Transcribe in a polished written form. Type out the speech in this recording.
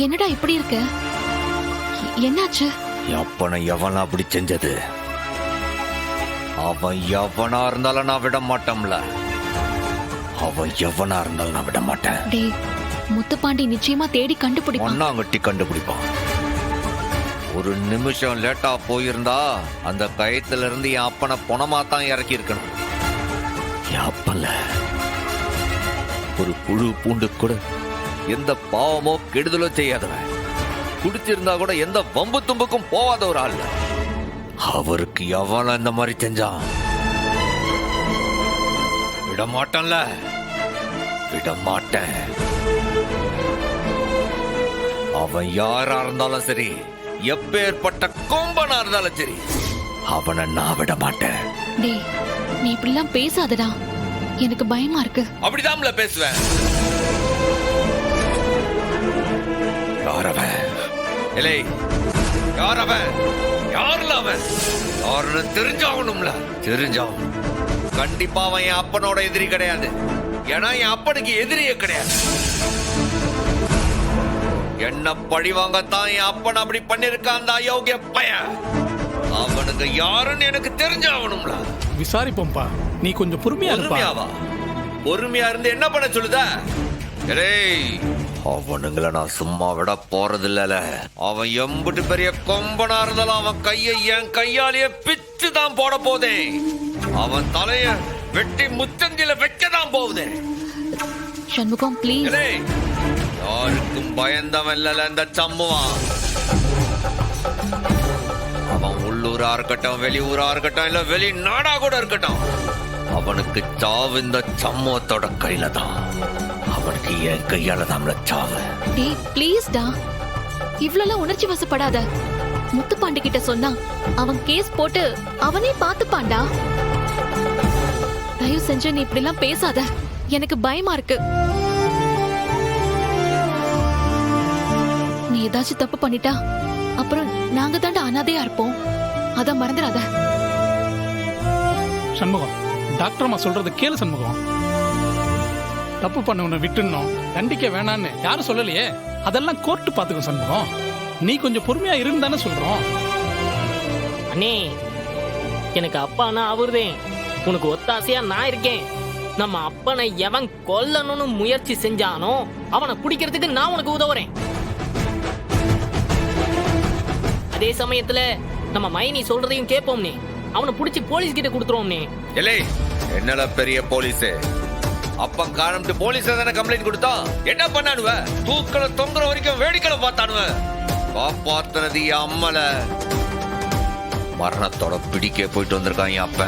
என்னடா இப்படி இருக்க? என்னாச்சு? அப்பனை எவனா அப்படி செஞ்சது? அவன் எவனா இருந்தாலும் நான் விட மாட்டோம்ல. அவன் எவனா இருந்தாலும் நான் விட மாட்டேன். டேய், முத்துப்பாண்டி நிச்சயமா தேடி கண்டுபிடிப்பான். ஒன்னாங்கட்டி கண்டுபிடிப்பான். ஒரு நிமிஷம் லேட்டா போயிருந்தா அந்த கயத்துல இருந்து என் அப்பனை பொணமா தான் இறக்கி இருக்கணும். என் அப்பன்ல ஒரு புழு பூண்டு கூட எந்த பாவமோ கெடுதலோ செய்யாதவன், குடிச்சிருந்தா கூட எந்த வம்பு தும்புக்கும் போவாத ஒரு ஆள். அவருக்கு எவன இந்த மாதிரி செஞ்சான்? விட மாட்டேன்ல, விட மாட்டேன். அவன் யாரா இருந்தாலும் சரி, எப்பேற்பட்ட கொம்பனா இருந்தாலும் சரி, அவனை நான் விட மாட்டேன். டேய், நீ இப்படிலாம் பேசாதடா, எனக்கு பயமா இருக்கு. அப்படிதான்ல பேசுவேன். யாரவன்? இல்லை, யாரவன்? யாருல அவன்? யாருன்னு தெரிஞ்சாகணும்ல. தெரிஞ்சாகும். கண்டிப்பா அவன் என் அப்பனோட எதிரி கிடையாது. ஏன்னா என் அப்பனுக்கு எதிரியே கிடையாது. என்ன பழி வாங்கத்தான் என் அப்பன் அப்படி பண்ணிருக்கான் அந்த அயோக்கிய பையன். அவனுக்கு யாருன்னு எனக்கு தெரிஞ்சாகணும்ல. விசாரிப்போம்பா, நீ கொஞ்சம் பொறுமையா இருப்பா. பொறுமையாவா? பொறுமையா இருந்து என்ன பண்ண சொல்லுதா? அவனுங்களை நான் சும்மா விட போறதில்ல. அவன் எம்புட்டு பெரிய கொம்பனா இருந்தாலும் அவன் கையை என் கையாலேயே பிச்சு தான் போட போதே. அவன் தலைய வெட்டி முச்சந்தில வைக்கதான் போகுதே. சண்முகம் ப்ளீஸ். யாருக்கும் பயந்தவன் இல்ல இந்த சம்முவான். அவன் உள்ளூரா இருக்கட்டும், வெளியூரா இருக்கட்டும், இல்ல வெளிநாடா கூட இருக்கட்டும், அவனுக்கு சாவு இந்த சம்முவத்தோட கையில தான். அவனுக்கு என் கையால தான் சாவு. டேய் ப்ளீஸ் டா, இவ்வளவு உணர்ச்சி வசப்படாத. முத்துப்பாண்டி கிட்ட சொன்னா அவன் கேஸ் போட்டு அவனே பாத்துப்பான்டா. தயவு செஞ்சு நீ இப்படி எல்லாம் பேசாத, எனக்கு பயமா இருக்கு. நீ ஏதாச்சும் தப்பு பண்ணிட்டா அப்புறம் நாங்க தாண்டா அனாதையா இருப்போம். அத மறந்துடாத. சண்முகம், டாக்டர் அம்மா சொல்றது கேளு சண்முகம். தப்பு பண்ணவனை விட்டுணும், தண்டிக்க வேணான்னு யாரும் சொல்லலையே. அதெல்லாம் கோர்ட்டு பாத்துக்கும் சண்முகம். நீ கொஞ்சம் பொறுமையா இருந்தானே சொல்றோம். அண்ணே, எனக்கு அப்பானா அவர்தான். உனக்கு ஒத்தாசையா நான் இருக்கேன். நம்ம அப்பனை எவன் கொல்லணும்னு முயற்சி செஞ்சானோ அவனை பிடிக்கிறதுக்கு நான் உனக்கு உதவுறேன். அதே சமயத்துல நம்ம மைனி சொல்றதையும் கேட்போம்னே. அவனை பிடிச்சி போலீஸ் கிட்ட கொடுத்துருவோம்னே. என்னடா பெரிய போலீஸ்? அப்ப காரணம் போலீஸ் தானே கம்ப்ளைண்ட் கொடுத்தா? என்ன பண்ணானுவ? தூக்கல தொங்குற வரைக்கும் வேடிக்கை பார்த்தானுவ. காப்பாத்துனது அம்மல மரணத்தோட பிடிக்க போயிட்டு வந்திருக்கான் அப்ப.